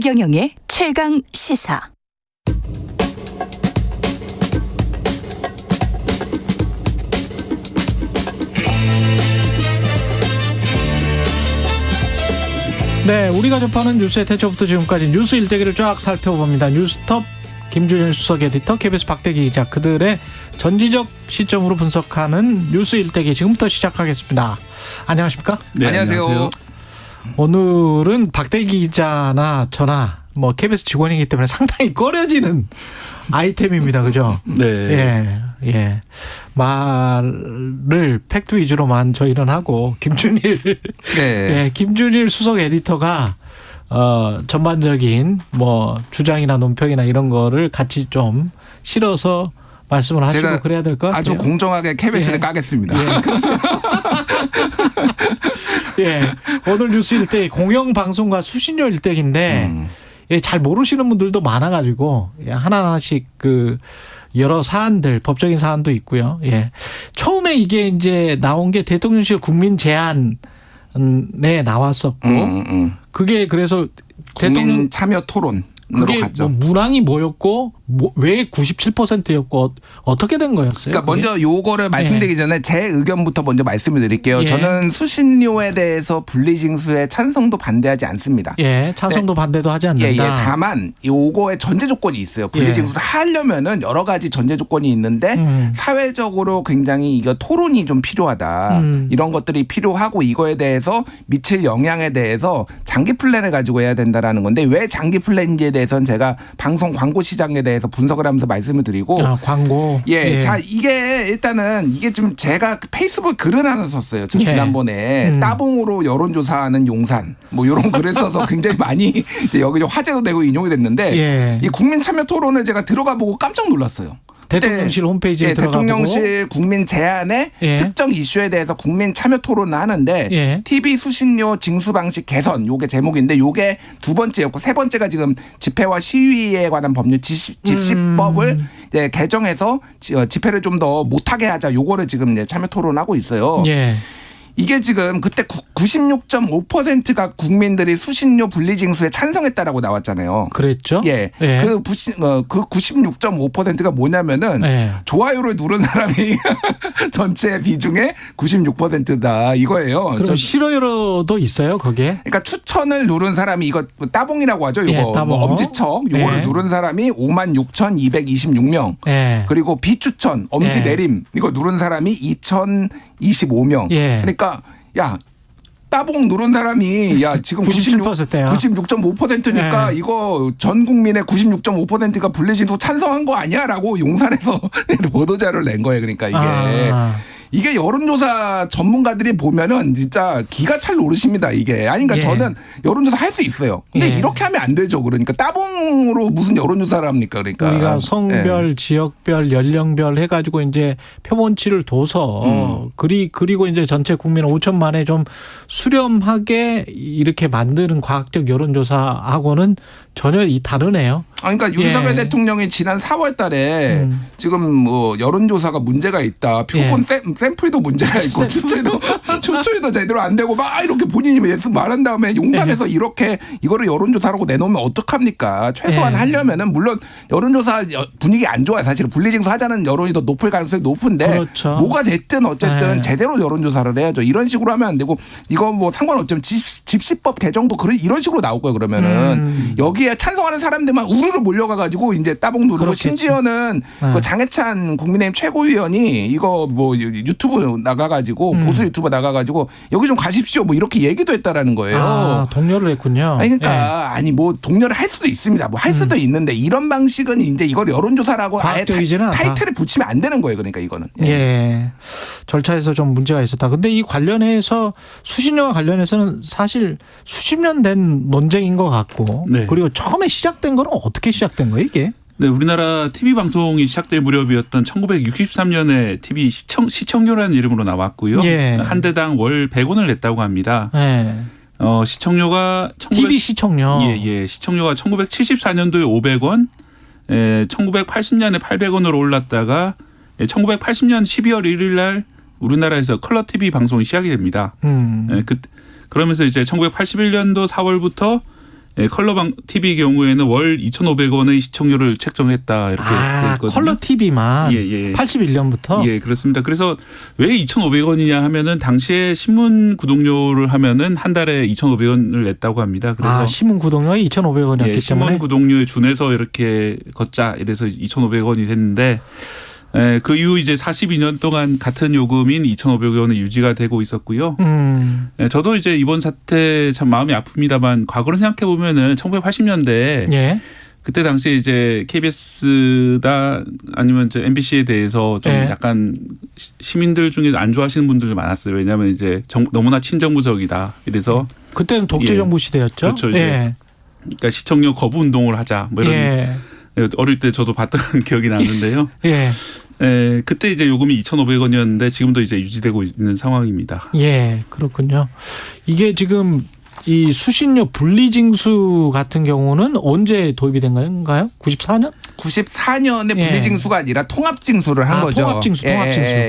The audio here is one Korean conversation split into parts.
최경영의 최강 시사. 네, 우리가 접하는 뉴스의 태초부터 지금까지 뉴스 일대기를 쫙 살펴봅니다. 뉴스톱 김준일 수석 에디터, KBS 박대기 기자, 그들의 전지적 시점으로 분석하는 뉴스 일대기 지금부터 시작하겠습니다. 안녕하십니까? 네, 안녕하세요. 오늘은 박대기 기자나 저나 뭐 KBS 직원이기 때문에 상당히 꺼려지는 아이템입니다. 그죠? 네. 예. 말을 팩트 위주로만 저희는 하고 김준일 예, 김준일 수석 에디터가 전반적인 뭐 주장이나 논평이나 이런 거를 같이 좀 실어서 말씀을 하시고 그래야 될 것 같아요. 아주 공정하게 KBS를 까겠습니다. 예, 그래서 예, 오늘 뉴스 일대 공영 방송과 수신료 일대기인데 예, 잘 모르시는 분들도 많아가지고 예, 하나하나씩 그 여러 사안들, 법적인 사안도 있고요. 예, 처음에 이게 이제 나온 게 대통령실 국민 제안에 나왔었고 그게 그래서 국민 참여 토론. 그게 뭐 문항이 뭐였고 왜 97%였고 어떻게 된 거였어요? 그러니까 그게? 먼저 요거를 말씀드리기 전에 제 의견부터 먼저 말씀을 드릴게요. 예. 저는 수신료에 대해서 분리징수에 찬성도 반대하지 않습니다. 예, 찬성도 반대도 하지 않는다. 예. 다만 요거에 전제 조건이 있어요. 분리징수를 하려면은 여러 가지 전제 조건이 있는데 사회적으로 굉장히 이거 토론이 좀 필요하다. 이런 것들이 필요하고 이거에 대해서 미칠 영향에 대해서 장기 플랜을 가지고 해야 된다라는 건데 왜 장기 플랜인지에 대해서는 제가 방송 광고 시장에 대해서 분석을 하면서 말씀을 드리고 광고. 예. 자, 이게 일단은 이게 좀 제가 페이스북 글을 하나 썼어요. 저 지난번에 따봉으로 여론조사하는 용산 뭐 이런 글을 써서 굉장히 많이 여기 화제도 되고 인용이 됐는데 이 국민 참여 토론을 제가 들어가 보고 깜짝 놀랐어요. 대통령실 홈페이지에 들어가고 대통령실 국민 제안의 특정 이슈에 대해서 국민 참여 토론을 하는데 TV 수신료 징수 방식 개선 요게 제목인데 요게 두 번째였고 세 번째가 지금 집회와 시위에 관한 법률 집시법을 개정해서 집회를 좀 더 못하게 하자 요거를 지금 참여 토론하고 있어요. 이게 지금 그때 96.5%가 국민들이 수신료 분리징수에 찬성했다라고 나왔잖아요. 그랬죠? 예. 그 96.5%가 뭐냐면은 좋아요를 누른 사람이 전체 비중의 96%다 이거예요. 그럼 싫어요도 있어요, 거기에? 그러니까 추천을 누른 사람이 이거 따봉이라고 하죠. 이거 뭐 엄지척 요거를 누른 사람이 56,226명. 그리고 비추천 엄지 내림 이거 누른 사람이 2,025명. 그러니까 야 따봉 누른 사람이 지금 96.5%니까 이거 전 국민의 96.5%가 분리징수 찬성한 거 아니야라고 용산에서 보도자료를 낸 거예요. 그러니까 이게 여론조사 전문가들이 보면은 진짜 기가 찰 노릇입니다. 이게 그러니까 저는 여론조사 할 수 있어요. 근데 이렇게 하면 안 되죠. 그러니까 따봉으로 무슨 여론조사를 합니까? 그러니까 우리가 성별, 지역별, 연령별 해가지고 이제 표본치를 둬서 그리고 이제 전체 국민 5천만에 좀 수렴하게 이렇게 만드는 과학적 여론조사하고는 전혀 다르네요. 그러니까 윤석열 대통령이 지난 4월 달에 지금 뭐 여론조사가 문제가 있다. 표본 샘플도 문제가 있고 추출도 제대로 안 되고 막 이렇게 본인이 말한 다음에 용산에서 이렇게 이거를 여론조사라고 내놓으면 어떡합니까? 최소한 하려면은 물론 여론조사 분위기 안 좋아요. 사실 분리징수 하자는 여론이 더 높을 가능성이 높은데 뭐가 됐든 어쨌든 제대로 여론조사를 해야죠. 이런 식으로 하면 안 되고 이거 뭐 상관없지만 집시법 개정도 이런 식으로 나올 거예요. 그러면은 여기에 찬성하는 사람들만 우르르 몰려가가지고 이제 따봉 누르고 심지어는 그 장해찬 국민의힘 최고위원이 이거 뭐 유튜브 나가가지고 보수 유튜브 나가가지고 여기 좀 가십시오 뭐 이렇게 얘기도 했다라는 거예요. 독려를 했군요. 그러니까 아니 뭐 독려를 할 수도 있습니다. 뭐 할 수도 있는데 이런 방식은 이제 이걸 여론조사라고 아예 타이틀을 붙이면 안 되는 거예요. 그러니까 이거는. 절차에서 좀 문제가 있었다. 근데 이 관련해서 수신료와 관련해서는 사실 수십 년 된 논쟁인 것 같고 그리고 처음에 시작된 거는 어떻게 시작된 거예요 이게? 네, 우리나라 TV 방송이 시작될 무렵이었던 1963년에 TV 시청료라는 이름으로 나왔고요. 한 대당 월 100원을 냈다고 합니다. 시청료가 TV 시청료. 시청료가 1974년도에 500원, 1980년에 800원으로 올랐다가 1980년 12월 1일 날 우리나라에서 컬러 TV 방송이 시작이 됩니다. 그러면서 이제 1981년도 4월부터 컬러 TV 경우에는 월 2,500원의 시청료를 책정했다 이렇게 돼 있거든요. 컬러 TV만 예. 81년부터. 예, 그렇습니다. 그래서 왜 2,500원이냐 하면은 당시에 신문 구독료를 하면은 한 달에 2,500원을 냈다고 합니다. 그래서 신문 구독료가 2,500원이었기 때문에 신문 구독료에 준해서 이렇게 걷자 이래서 2,500원이 됐는데 그 이후 이제 42년 동안 같은 요금인 2,500원이 유지가 되고 있었고요. 저도 이제 이번 사태 참 마음이 아픕니다만 과거를 생각해 보면은 1980년대 예. 그때 당시에 이제 KBS다 아니면 저 MBC에 대해서 좀 약간 시민들 중에 안 좋아하시는 분들이 많았어요. 왜냐하면 이제 너무나 친정부적이다. 이래서 그때는 독재 정부 시대였죠. 그렇죠. 이제 그러니까 시청료 거부 운동을 하자. 뭐 이런 어릴 때 저도 봤던 기억이 나는데요. 그때 이제 요금이 2,500원이었는데 지금도 이제 유지되고 있는 상황입니다. 예, 그렇군요. 이게 지금 이 수신료 분리징수 같은 경우는 언제 도입이 된 건가요? 94년? 94년에 분리징수가 아니라 통합징수를 한 거죠. 통합징수.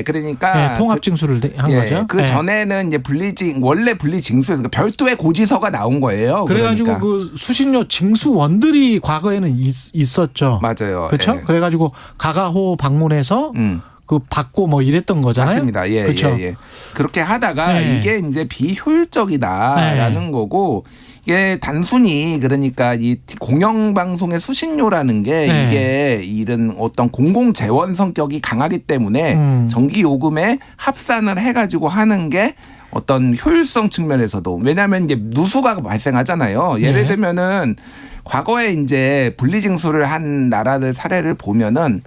그러니까 통합징수를 한 거죠. 그 전에는 이제 원래 분리징수에서 별도의 고지서가 나온 거예요. 그래가지고 그러니까. 그 수신료 징수원들이 과거에는 있었죠. 맞아요. 그렇죠. 그래가지고 가가호 방문해서 그 받고 뭐 이랬던 거잖아요. 맞습니다. 그렇죠. 그렇게 하다가 이게 이제 비효율적이다라는 거고 이게 단순히 그러니까 이 공영방송의 수신료라는 게 이게 이런 어떤 공공재원 성격이 강하기 때문에 전기요금에 합산을 해가지고 하는 게 어떤 효율성 측면에서도 왜냐하면 이제 누수가 발생하잖아요. 예를 들면은 과거에 이제 분리징수를 한 나라들 사례를 보면은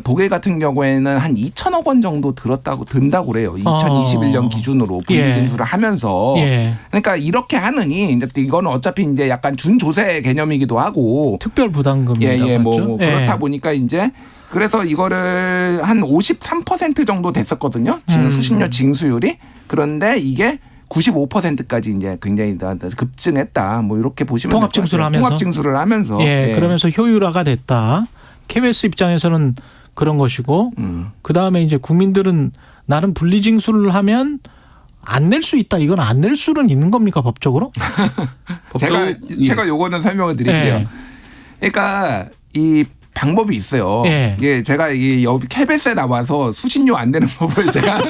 독일 같은 경우에는 한 2천억 원 정도 든다고 그래요. 2021년 기준으로 분리징수를 하면서. 그러니까 이렇게 하느니 이거는 어차피 이제 약간 준조세 개념이기도 하고. 특별 부담금이라고 그렇다 보니까 이제 그래서 이거를 한 53% 정도 됐었거든요. 수신료 징수율이. 그런데 이게 95%까지 이제 굉장히 급증했다. 뭐 이렇게 보시면 통합징수를 하면서. 그러면서 효율화가 됐다. KBS 입장에서는 그런 것이고 그 다음에 이제 국민들은 나는 분리징수를 하면 안 낼 수 있다. 이건 안 낼 수는 있는 겁니까 법적으로? 제가 요거는 설명을 드릴게요. 그러니까 이 방법이 있어요. 제가 이 KBS에 나와서 수신료 안 내는 법을 제가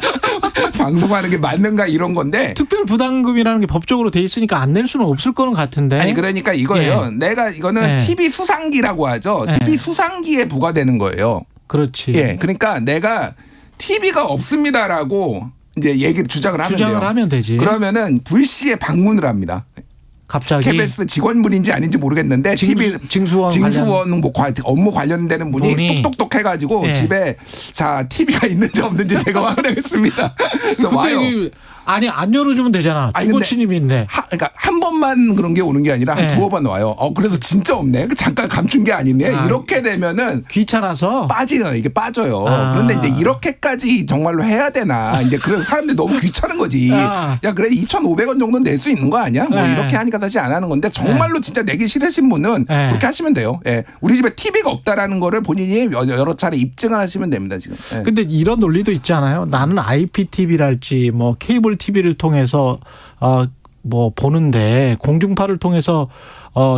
방송하는 게 맞는가 이런 건데 특별 부담금이라는 게 법적으로 돼 있으니까 안 낼 수는 없을 거는 같은데. 아니 그러니까 이거예요. 내가 이거는 TV 수상기라고 하죠. TV 수상기에 부과되는 거예요. 그렇지. 그러니까 내가 TV가 없습니다라고 이제 주장을 하면 되지. 그러면은 불시에 방문을 합니다. 갑자기 KBS 직원분인지 아닌지 모르겠는데 징수원 뭐 업무 관련되는 분이 똑똑똑해가지고 집에 자 TV가 있는지 없는지 제가 확인하겠습니다. 그래서 와요. 아니 안 열어주면 되잖아. 주거 침입인데. 그러니까 한 번만 그런 게 오는 게 아니라 한 두어 번 와요. 그래서 진짜 없네. 잠깐 감춘 게 아니네. 이렇게 되면은 귀찮아서 이게 빠져요. 그런데 이제 이렇게까지 정말로 해야 되나. 이제 그래서 사람들이 너무 귀찮은 거지. 야 그래 2,500원 정도는 낼 수 있는 거 아니야? 뭐 이렇게 하니까 사실 안 하는 건데 정말로 진짜 내기 싫으신 분은 그렇게 하시면 돼요. 우리 집에 TV가 없다라는 거를 본인이 여러 차례 입증을 하시면 됩니다 지금. 근데 이런 논리도 있지 않아요? 나는 IPTV랄지 뭐 케이블 TV를 통해서 뭐 보는데 공중파를 통해서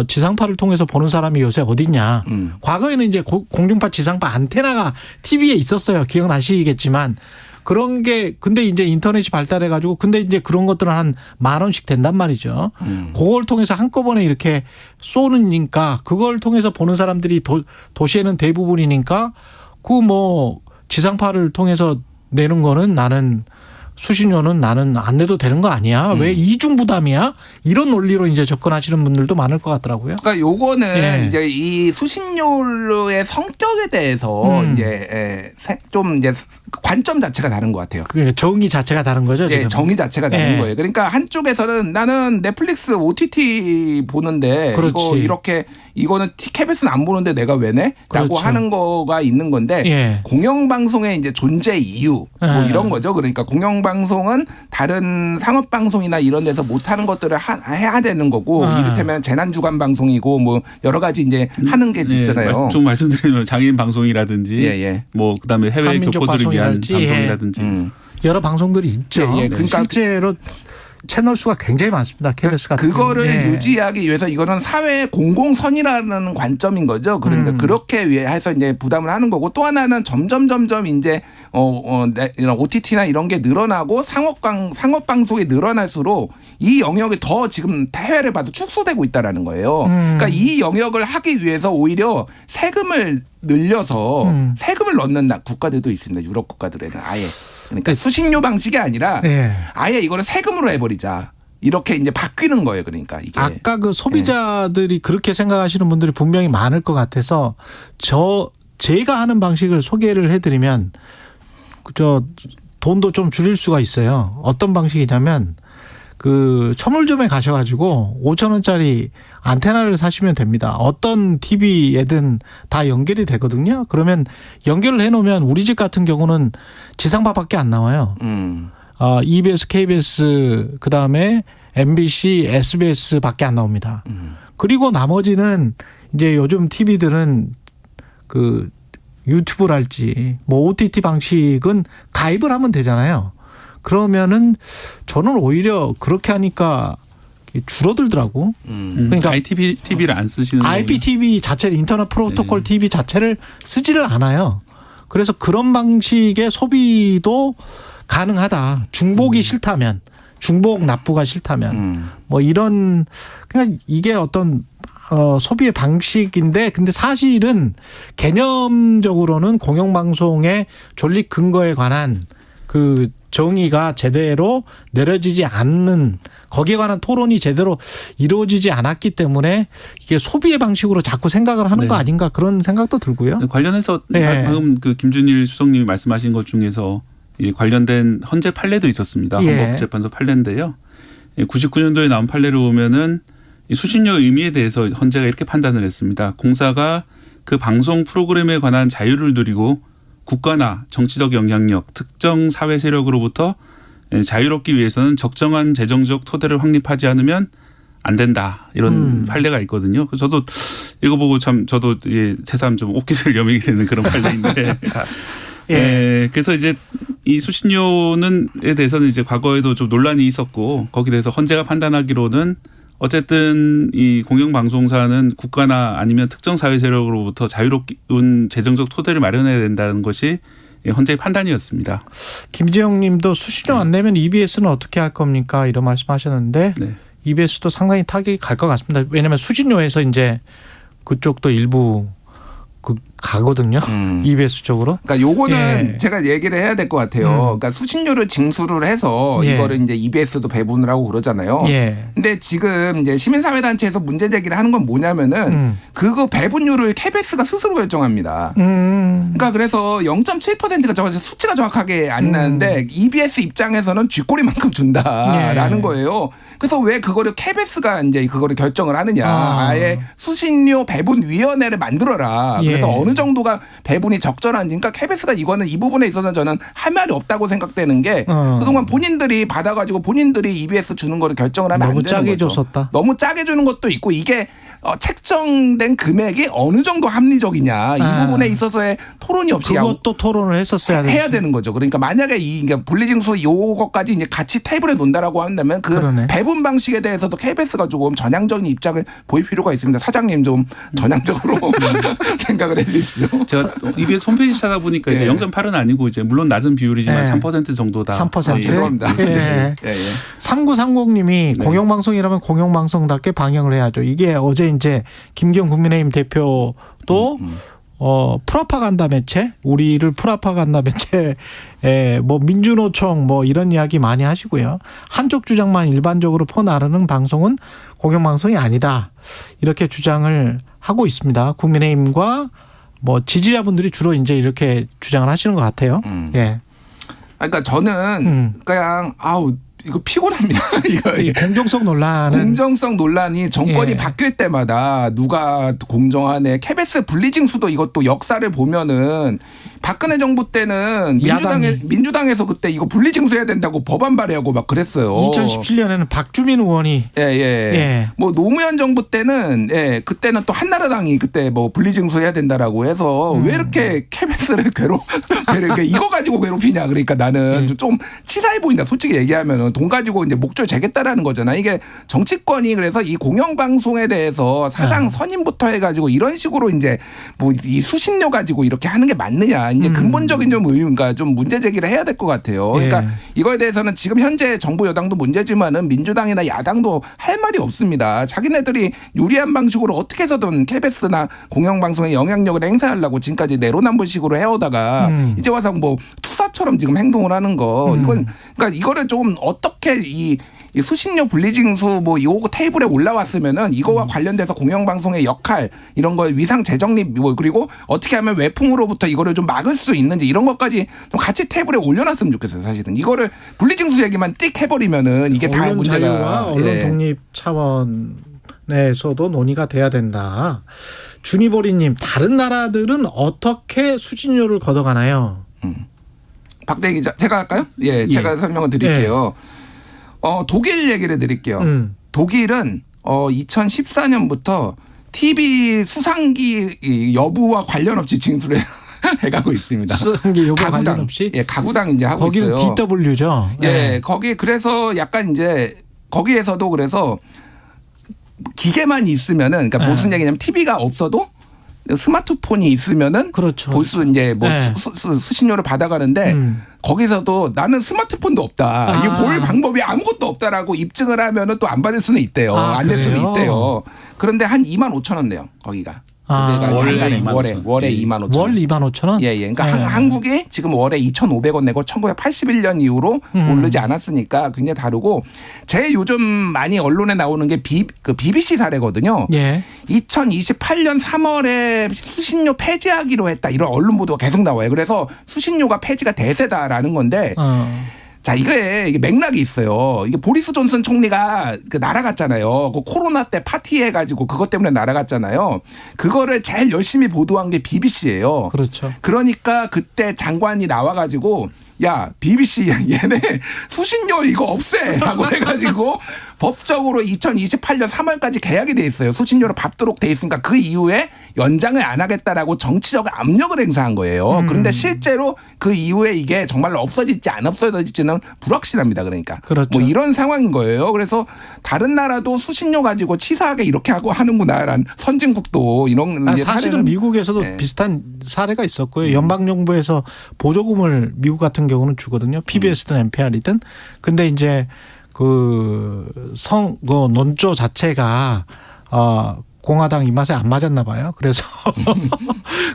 지상파를 통해서 보는 사람이 요새 어딨냐. 과거에는 이제 공중파 지상파 안테나가 TV에 있었어요. 기억나시겠지만 그런 게 근데 이제 인터넷이 발달해 가지고 근데 이제 그런 것들은 한 10,000원씩 된단 말이죠. 그걸 통해서 한꺼번에 이렇게 쏘는니까 그걸 통해서 보는 사람들이 도시에는 대부분이니까 그 뭐 지상파를 통해서 내는 거는 나는 수신료는 나는 안 내도 되는 거 아니야? 왜 이중 부담이야? 이런 논리로 이제 접근하시는 분들도 많을 것 같더라고요. 그러니까 요거는 이제 이 수신료의 성격에 대해서 이제 좀 이제 관점 자체가 다른 것 같아요. 정의 자체가 다른 거죠. 지금. 정의 자체가 다른 거예요. 그러니까 한쪽에서는 나는 넷플릭스 OTT 보는데 이거 이렇게 이거는 KBS는 안 보는데 내가 왜 내? 라고 하는 거가 있는 건데 공영방송의 이제 존재 이유 뭐 이런 거죠. 그러니까 공영방송은 다른 상업방송이나 이런 데서 못하는 것들을 해야 되는 거고 이를테면 재난주간 방송이고 뭐 여러 가지 이제 하는 게 있잖아요. 좀 말씀드리면 장애인 방송이라든지 뭐 그다음에 해외 교포들을 위한 방송이라든지 여러 방송들이 있죠. 그러니까 실제로 채널 수가 굉장히 많습니다. KBS 같은 그거를 경우는. 예. 유지하기 위해서 이거는 사회의 공공선이라는 관점인 거죠. 그러니까 그렇게 해서 이제 부담을 하는 거고 또 하나는 점점 이제 이런 OTT나 이런 게 늘어나고 상업 방송이 늘어날수록 이 영역이 더 지금 해외를 봐도 축소되고 있다라는 거예요. 그러니까 이 영역을 하기 위해서 오히려 세금을 늘려서 세금을 넣는 국가들도 있습니다. 유럽 국가들에는 아예. 그러니까 수신료 방식이 아니라 예. 아예 이거를 세금으로 해버리자. 이렇게 이제 바뀌는 거예요. 그러니까 이게. 아까 그 소비자들이 그렇게 생각하시는 분들이 분명히 많을 것 같아서 제가 하는 방식을 소개를 해드리면 돈도 좀 줄일 수가 있어요. 어떤 방식이냐면 그 천물점에 가셔가지고 5,000원짜리 안테나를 사시면 됩니다. 어떤 TV에든 다 연결이 되거든요. 그러면 연결을 해놓으면 우리 집 같은 경우는 지상파밖에 안 나와요. EBS, KBS, 그 다음에 MBC, SBS밖에 안 나옵니다. 그리고 나머지는 이제 요즘 TV들은 그 유튜브랄지 뭐 OTT 방식은 가입을 하면 되잖아요. 그러면은 저는 오히려 그렇게 하니까 줄어들더라고. 그러니까 IPTV를 안 쓰시는 IPTV 자체를 인터넷 프로토콜 TV 자체를 쓰지를 않아요. 그래서 그런 방식의 소비도 가능하다. 중복이 싫다면, 중복 납부가 싫다면, 뭐 이런 그냥 이게 어떤 소비의 방식인데, 근데 사실은 개념적으로는 공영방송의 존립 근거에 관한 그 정의가 제대로 내려지지 않는, 거기에 관한 토론이 제대로 이루어지지 않았기 때문에 이게 소비의 방식으로 자꾸 생각을 하는 거 아닌가 그런 생각도 들고요. 관련해서 방금 그 김준일 수석님이 말씀하신 것 중에서 관련된 헌재 판례도 있었습니다. 헌법재판소 판례인데요. 99년도에 나온 판례를 보면은 수신료 의미에 대해서 헌재가 이렇게 판단을 했습니다. 공사가 그 방송 프로그램에 관한 자유를 누리고 국가나 정치적 영향력, 특정 사회 세력으로부터 자유롭기 위해서는 적정한 재정적 토대를 확립하지 않으면 안 된다. 이런 판례가 있거든요. 그래서 저도 이거 보고 참 저도 새삼 좀 옷깃을 여미게 되는 그런 판례인데. 그래서 이제 이 수신료에 대해서는 이제 과거에도 좀 논란이 있었고 거기에 대해서 헌재가 판단하기로는 어쨌든 이 공영방송사는 국가나 아니면 특정 사회 세력으로부터 자유로운 재정적 토대를 마련해야 된다는 것이 헌재의 판단이었습니다. 김지영 님도 수신료 안 내면 EBS는 어떻게 할 겁니까? 이런 말씀하셨는데 EBS도 상당히 타격이 갈 것 같습니다. 왜냐하면 수신료에서 이제 그쪽도 일부 가거든요. EBS 쪽으로. 그러니까 요거는 제가 얘기를 해야 될 것 같아요. 그러니까 수신료를 징수를 해서 이거를 이제 EBS도 배분을 하고 그러잖아요. 근데 지금 이제 시민사회단체에서 문제 제기를 하는 건 뭐냐면은 그거 배분율을 KBS가 스스로 결정합니다. 그러니까 그래서 0.7%가 수치가 정확하게 안 나는데 EBS 입장에서는 쥐꼬리만큼 준다라는 거예요. 그래서 왜 그거를 KBS가 이제 그거를 결정을 하느냐. 아예 수신료 배분위원회를 만들어라. 그래서 어느 정도가 배분이 적절한지. 그러니까 KBS가 이거는 이 부분에 있어서는 저는 할 말이 없다고 생각되는 게 그동안 본인들이 받아가지고 본인들이 EBS 주는 거를 결정을 하면 안 되는 거죠. 너무 짜게 줬었다. 너무 짜게 주는 것도 있고 이게 책정된 금액이 어느 정도 합리적이냐. 이 부분에 있어서의 토론이 없이 그것도 토론을 했었어야 해야 되는 거죠. 그러니까 만약에 그러니까 분리징수 요거까지 이제 같이 테이블에 논다라고 한다면 그 배분 방식에 대해서도 KBS가 조금 전향적인 입장을 보일 필요가 있습니다. 사장님 좀 전향적으로 생각을 해주십시오. 제가 EBS 홈페이지 찾아보니까 이제 0.8은 아니고 이제 물론 낮은 비율이지만 3% 정도다. 3%. 죄송합니다. 3930님이 공영방송이라면 공영방송답게 방영을 해야죠. 이게 어제 이제 김기현 국민의힘 대표도 프로파간다 매체, 우리를 프로파간다 매체, 뭐 민주노총 뭐 이런 이야기 많이 하시고요. 한쪽 주장만 일반적으로 퍼나르는 방송은 공영방송이 아니다. 이렇게 주장을 하고 있습니다. 국민의힘과 뭐 지지자분들이 주로 이제 이렇게 주장을 하시는 것 같아요. 그러니까 저는 그냥 이거 피곤합니다. 이 공정성 논란은 공정성 논란이 정권이 바뀔 때마다 누가 공정하네. KBS 분리징수도 이것도 역사를 보면은 박근혜 정부 때는 민주당에서 그때 이거 분리징수해야 된다고 법안 발의하고 막 그랬어요. 2017년에는 박주민 의원이 뭐 노무현 정부 때는 그때는 또 한나라당이 그때 뭐 분리징수해야 된다라고 해서 왜 이렇게 KBS를 이거 가지고 괴롭히냐. 그러니까 나는 좀 치사해 보인다. 솔직히 얘기하면은 돈 가지고 이제 목줄 재겠다라는 거잖아. 이게 정치권이 그래서 이 공영방송에 대해서 사장 선임부터 해가지고 이런 식으로 이제 뭐 이 수신료 가지고 이렇게 하는 게 맞느냐. 이제 근본적인 좀 의문과 좀 문제 제기를 해야 될 것 같아요. 그러니까 이거에 대해서는 지금 현재 정부 여당도 문제지만은 민주당이나 야당도 할 말이 없습니다. 자기네들이 유리한 방식으로 어떻게 해서든 KBS나 공영방송의 영향력을 행사하려고 지금까지 내로남불식으로 해오다가 이제 와서 뭐 투사처럼 지금 행동을 하는 거 이건 그러니까 이거를 좀 어떻게 이 수신료 분리징수 뭐 이거 테이블에 올라왔으면은 이거와 관련돼서 공영방송의 역할 이런 거 위상 재정립 뭐 그리고 어떻게 하면 외풍으로부터 이거를 좀 막을 수 있는지 이런 것까지 좀 같이 테이블에 올려놨으면 좋겠어요. 사실은 이거를 분리징수 얘기만 띡 해버리면은 이게 다 언론 문제가 자유와 언론 예. 독립 차원에서도 논의가 돼야 된다. 주니보리님, 다른 나라들은 어떻게 수신료를 걷어가나요? 박대기 기자 제가 할까요? 예, 제가 설명을 드릴게요. 독일 얘기를 드릴게요. 독일은 2014년부터 TV 수상기 여부와 관련 없이 징수를 해가고 있습니다. 수상기 여부와 관련 없이? 예, 가구당 이제 하고 거기는 있어요. DW죠. 예, 거기 그래서 약간 이제 거기에서도 그래서 기계만 있으면은 그러니까 무슨 얘기냐면 TV가 없어도 스마트폰이 있으면은 그렇죠. 볼 수 이제 뭐 네. 수신료를 받아가는데 거기서도 나는 스마트폰도 없다. 이거 볼 방법이 아무것도 없다라고 입증을 하면은 또 안 받을 수는 있대요. 안 될 수는 그래요? 있대요. 그런데 한 25,000원 내요. 거기가. 월에 월에 25,000원. 월 25,000원? 예, 예. 그러니까 한국이 지금 월에 2,500원 내고 1981년 이후로 오르지 않았으니까 굉장히 다르고 제일 요즘 많이 언론에 나오는 게 그 BBC 사례거든요. 예. 2028년 3월에 수신료 폐지하기로 했다. 이런 언론 보도가 계속 나와요. 그래서 수신료가 폐지가 대세다라는 건데 자, 이게 맥락이 있어요. 이게 보리스 존슨 총리가 그 날아갔잖아요. 그 코로나 때 파티해가지고 그것 때문에 날아갔잖아요. 그거를 제일 열심히 보도한 게 BBC예요. 그렇죠. 그러니까 그때 장관이 나와가지고 야, BBC 얘네 수신료 이거 없애라고 해가지고 법적으로 2028년 3월까지 계약이 돼 있어요. 수신료를 밟도록 돼 있으니까 그 이후에 연장을 안 하겠다라고 정치적 압력을 행사한 거예요. 그런데 실제로 그 이후에 이게 정말로 없어질지 안 없어질지는 불확실합니다. 그러니까 그렇죠. 뭐 이런 상황인 거예요. 그래서 다른 나라도 수신료 가지고 치사하게 이렇게 하고 하는구나라는 선진국도 이런 이제 사실은 사례는 미국에서도 네. 비슷한 사례가 있었고요. 연방정부에서 보조금을 미국 같은 경우는 주거든요. PBS든 NPR이든. 근데 이제 그 논조 자체가 공화당 입맛에 안 맞았나 봐요. 그래서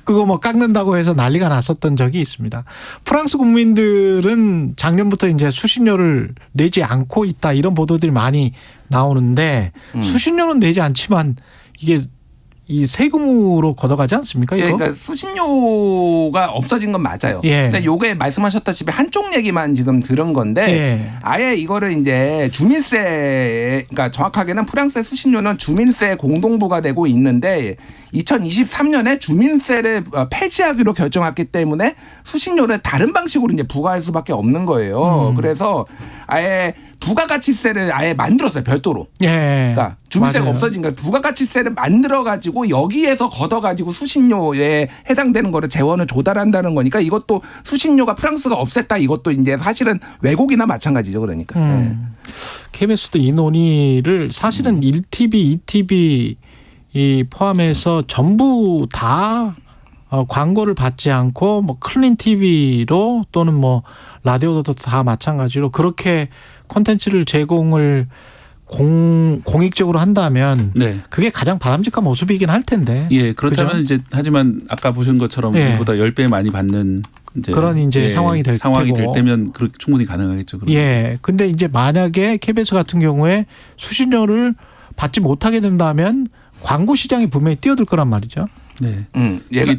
그거 뭐 깎는다고 해서 난리가 났었던 적이 있습니다. 프랑스 국민들은 작년부터 이제 수신료를 내지 않고 있다 이런 보도들이 많이 나오는데 수신료는 내지 않지만 이게 이 세금으로 걷어가지 않습니까? 이거? 예, 그러니까 수신료가 없어진 건 맞아요. 예. 근데 요게 말씀하셨다시피 한쪽 얘기만 지금 들은 건데 예. 아예 이거를 이제 주민세, 그러니까 정확하게는 프랑스의 수신료는 주민세 공동부가 되고 있는데 2023년에 주민세를 폐지하기로 결정했기 때문에 수신료를 다른 방식으로 이제 부과할 수밖에 없는 거예요. 그래서 아예 부가가치세를 아예 만들었어요, 별도로. 예. 그러니까 주민세가 맞아요. 없어진 거예요. 부가가치세를 만들어가지고 여기에서 걷어가지고 수신료에 해당되는 거를 재원을 조달한다는 거니까 이것도 수신료가 프랑스가 없앴다 이것도 이제 사실은 왜곡이나 마찬가지죠. 그러니까. 네. KBS도 이 논의를 사실은 1TV, 2TV 이 포함해서 전부 다 광고를 받지 않고 뭐 클린 TV로 또는 뭐 라디오도 다 마찬가지로 그렇게 콘텐츠를 제공을 공익적으로 한다면 네. 그게 가장 바람직한 모습이긴 할 텐데. 예, 그렇다면 그죠? 이제 하지만 아까 보신 것처럼 예. 이보다 10배 많이 받는 이제 그런 이제 상황이 될 상황이 테고. 될 때면 충분히 가능하겠죠. 그러면. 예. 근데 이제 만약에 KBS 같은 경우에 수신료를 받지 못하게 된다면 광고 시장이 분명히 뛰어들 거란 말이죠. 네. 얘가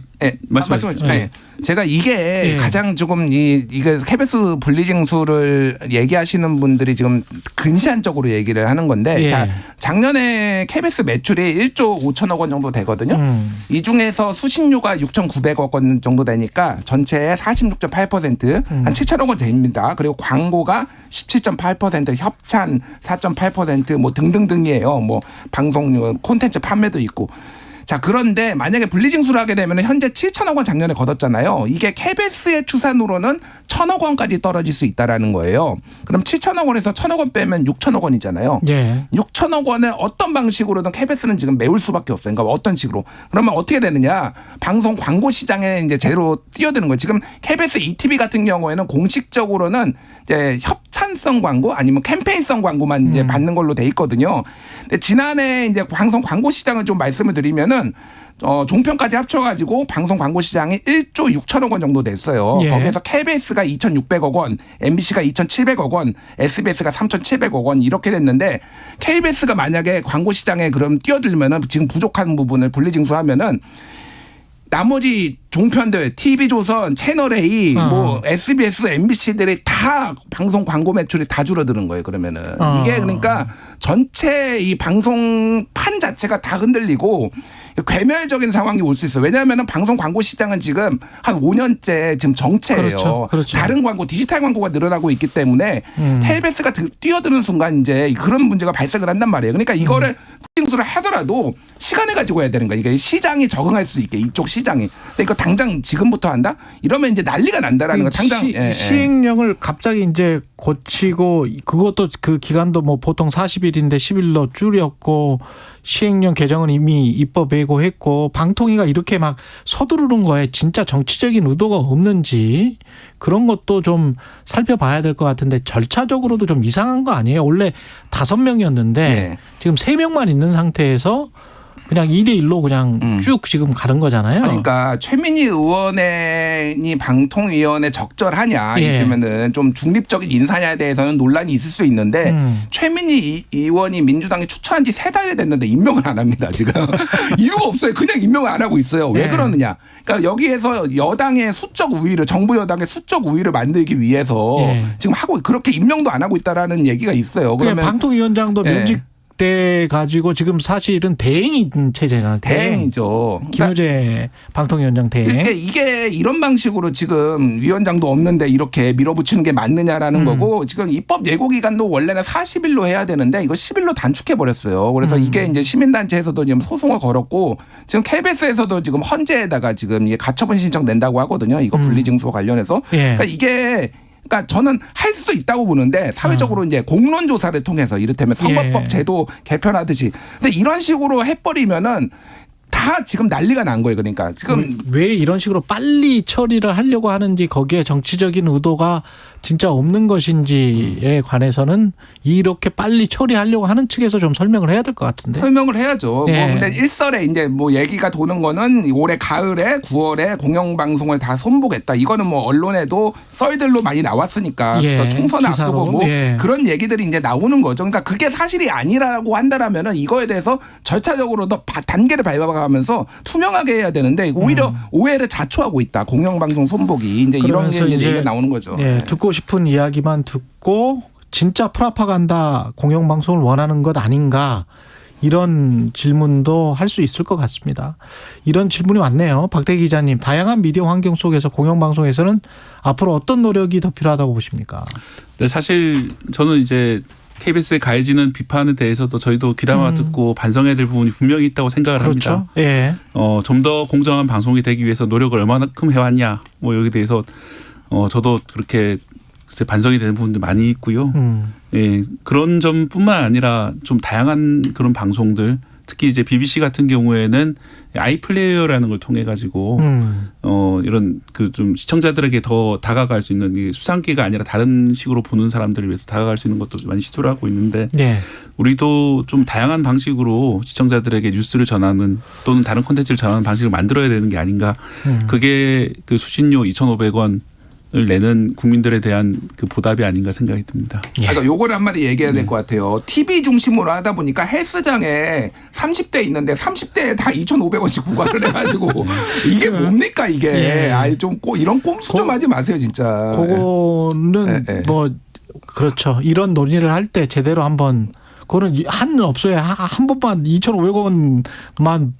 말씀하시죠. 말씀하시죠. 네. 제가 이게 예. 가장 조금 이게 KBS 분리징수를 얘기하시는 분들이 지금 근시안적으로 얘기를 하는 건데 예. 자, 작년에 KBS 매출이 1조 5천억 원 정도 되거든요. 이 중에서 수신료가 6,900억 원 정도 되니까 전체의 46.8% 한 7천억 원 됩니다. 그리고 광고가 17.8%, 협찬 4.8% 뭐 등등등이에요. 뭐 방송 콘텐츠 판매도 있고. 자, 그런데 만약에 분리징수를 하게 되면 현재 7천억 원 작년에 걷었잖아요. 이게 KBS의 추산으로는 1,000억 원까지 떨어질 수 있다라는 거예요. 그럼 7천억 원에서 1,000억 원 빼면 6천억 원이잖아요. 예. 6천억 원을 어떤 방식으로든 KBS는 지금 메울 수밖에 없어요. 그러니까 어떤 식으로. 그러면 어떻게 되느냐. 방송 광고 시장에 이제 제대로 뛰어드는 거예요. 지금 KBS ETV 같은 경우에는 공식적으로는 이제 협찬성 광고 아니면 캠페인성 광고만 이제 받는 걸로 돼 있거든요. 근데 지난해 이제 방송 광고 시장을 좀 말씀을 드리면은 종편까지 합쳐가지고 방송 광고 시장이 1조 6천억 원 정도 됐어요. 예. 거기에서 KBS가 2,600억 원, MBC가 2,700억 원, SBS가 3,700억 원 이렇게 됐는데 KBS가 만약에 광고 시장에 그럼 뛰어들면은 지금 부족한 부분을 분리징수하면은 나머지 종편들, TV조선, 채널A, 뭐 SBS, MBC들이 다 방송 광고 매출이 다 줄어드는 거예요. 그러면은 이게 그러니까 전체 이 방송판 자체가 다 흔들리고 괴멸적인 상황이 올 수 있어요. 왜냐하면 방송 광고 시장은 지금 한 5년째 지금 정체예요. 그렇죠. 그렇죠. 다른 광고, 디지털 광고가 늘어나고 있기 때문에 KBS가 뛰어드는 순간 이제 그런 문제가 발생을 한단 말이에요. 그러니까 이거를 분리징수를 하더라도 시간을 가지고 해야 되는 거예요. 이게 시장이 적응할 수 있게 이쪽 시장이. 근데 이거 당장 지금부터 한다? 이러면 이제 난리가 난다라는 거. 당장 시행령을 갑자기 이제 고치고 그것도 그 기간도 뭐 보통 40일인데 10일로 줄였고 시행령 개정은 이미 입법 예고했고 방통위가 이렇게 막 서두르는 거에 진짜 정치적인 의도가 없는지 그런 것도 좀 살펴봐야 될 것 같은데 절차적으로도 좀 이상한 거 아니에요? 원래 5명이었는데 네. 지금 3명만 있는 상태에서 그냥 2대1로 그냥 쭉 지금 가는 거잖아요. 그러니까 최민희 의원이 방통위원회 적절하냐 예. 이렇게면은 좀 중립적인 인사냐에 대해서는 논란이 있을 수 있는데 최민희 의원이 민주당에 추천한 지 3달이 됐는데 임명을 안 합니다. 지금 이유가 없어요. 그냥 임명을 안 하고 있어요. 왜 예. 그러느냐? 그러니까 여기에서 여당의 수적 우위를 정부 여당의 수적 우위를 만들기 위해서 예. 지금 하고 그렇게 임명도 안 하고 있다라는 얘기가 있어요. 그러면 방통위원장도 예. 면직 때 가지고 지금 사실은 대행인 체제잖아요. 대행이죠. 김효재 방통위원장 대행. 이게 이런 방식으로 지금 위원장도 없는데 이렇게 밀어붙이는 게 맞느냐라는 거고 지금 입법 예고 기간도 원래는 40일로 해야 되는데 이거 10일로 단축해 버렸어요. 그래서 이게 이제 시민단체에서도 지금 소송을 걸었고 지금 KBS에서도 지금 헌재에다가 지금 이게 가처분 신청 낸다고 하거든요. 이거 분리징수 관련해서. 예. 그러니까 저는 할 수도 있다고 보는데 사회적으로 이제 공론 조사를 통해서 이를테면 선거법 예. 제도 개편하듯이 근데 이런 식으로 해버리면은 다 지금 난리가 난 거예요. 그러니까 지금 왜 이런 식으로 빨리 처리를 하려고 하는지 거기에 정치적인 의도가 진짜 없는 것인지에 관해서는 이렇게 빨리 처리하려고 하는 측에서 좀 설명을 해야 될 것 같은데. 설명을 해야죠. 예. 뭐 근데 일설에 이제 뭐 얘기가 도는 거는 올해 가을에 9월에 공영방송을 다 손보겠다. 이거는 뭐 언론에도 썰들로 많이 나왔으니까 예. 총선 기사로. 앞두고 뭐 예. 그런 얘기들이 이제 나오는 거죠. 그러니까 그게 사실이 아니라고 한다라면은 이거에 대해서 절차적으로 더 단계를 밟아가면서 투명하게 해야 되는데 오히려 오해를 자초하고 있다. 공영방송 손보기 이제 이런 게 이제 얘기가 나오는 거죠. 예, 듣고 싶은 이야기만 듣고 진짜 프라파간다 공영방송을 원하는 것 아닌가 이런 질문도 할 수 있을 것 같습니다. 이런 질문이 왔네요. 박대기 기자님, 다양한 미디어 환경 속에서 공영방송에서는 앞으로 어떤 노력이 더 필요하다고 보십니까? 네, 사실 저는 이제 KBS의 가해지는 비판에 대해서도 저희도 귀담아 듣고 반성해야 될 부분이 분명히 있다고 생각을 그렇죠. 합니다. 예. 좀 더 공정한 방송이 되기 위해서 노력을 얼마만큼 해왔냐 뭐 여기에 대해서 저도 그렇게 반성이 되는 부분도 많이 있고요. 예, 그런 점뿐만 아니라 좀 다양한 그런 방송들 특히 이제 BBC 같은 경우에는 아이플레이어라는 걸 통해 가지고 이런 그 좀 시청자들에게 더 다가갈 수 있는 수상기가 아니라 다른 식으로 보는 사람들을 위해서 다가갈 수 있는 것도 많이 시도를 하고 있는데 네. 우리도 좀 다양한 방식으로 시청자들에게 뉴스를 전하는 또는 다른 콘텐츠를 전하는 방식을 만들어야 되는 게 아닌가. 그게 그 수신료 2,500원 을 내는 국민들에 대한 그 보답이 아닌가 생각이 듭니다. 그러니까 요거를 한마디 얘기해야 될 것 같아요. TV 중심으로 하다 보니까 헬스장에 30대 있는데 30대에 다 2,500원씩 부과를 해가지고 이게 뭡니까 이게. 예. 아이 좀 이런 꼼수 좀 하지 마세요 진짜. 그거는 예. 뭐 그렇죠. 이런 논의를 할 때 제대로 한번 그거는 한 업소에 한 번만 2,500원만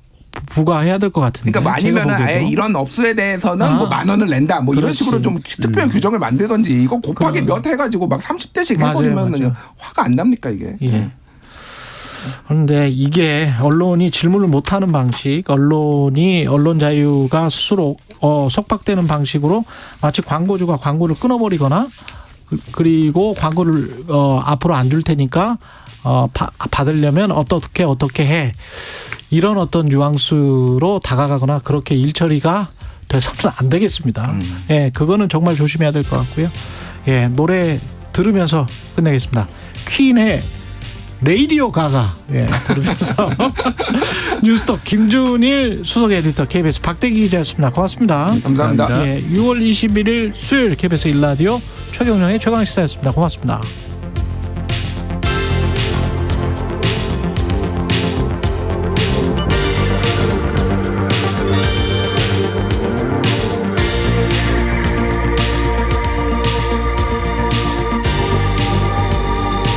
부과해야 될 것 같은데. 그러니까 많이면 아예 이런 업소에 대해서는 뭐 10,000원을 낸다. 뭐 이런 그렇지. 식으로 좀 특별한 규정을 만들든지 이거 곱하기 몇 해가지고 막 30대씩 맞아요, 해버리면 맞아요. 화가 안 납니까 이게. 예. 그런데 이게 언론이 질문을 못하는 방식, 언론 자유가 스스로 속박되는 방식으로 마치 광고주가 광고를 끊어버리거나 그리고 광고를 앞으로 안 줄 테니까 받으려면 어떻게 해, 이런 어떤 뉘앙스로 다가가거나 그렇게 일처리가 돼서는 안 되겠습니다. 예, 그거는 정말 조심해야 될 것 같고요. 예, 노래 들으면서 끝내겠습니다. 퀸의 레이디오 가가, 예, 들으면서 뉴스톱 김준일 수석 에디터, KBS 박대기 기자였습니다. 고맙습니다. 감사합니다. 예, 6월 21일 수요일 KBS 1라디오 최경영의 최강시사였습니다. 고맙습니다.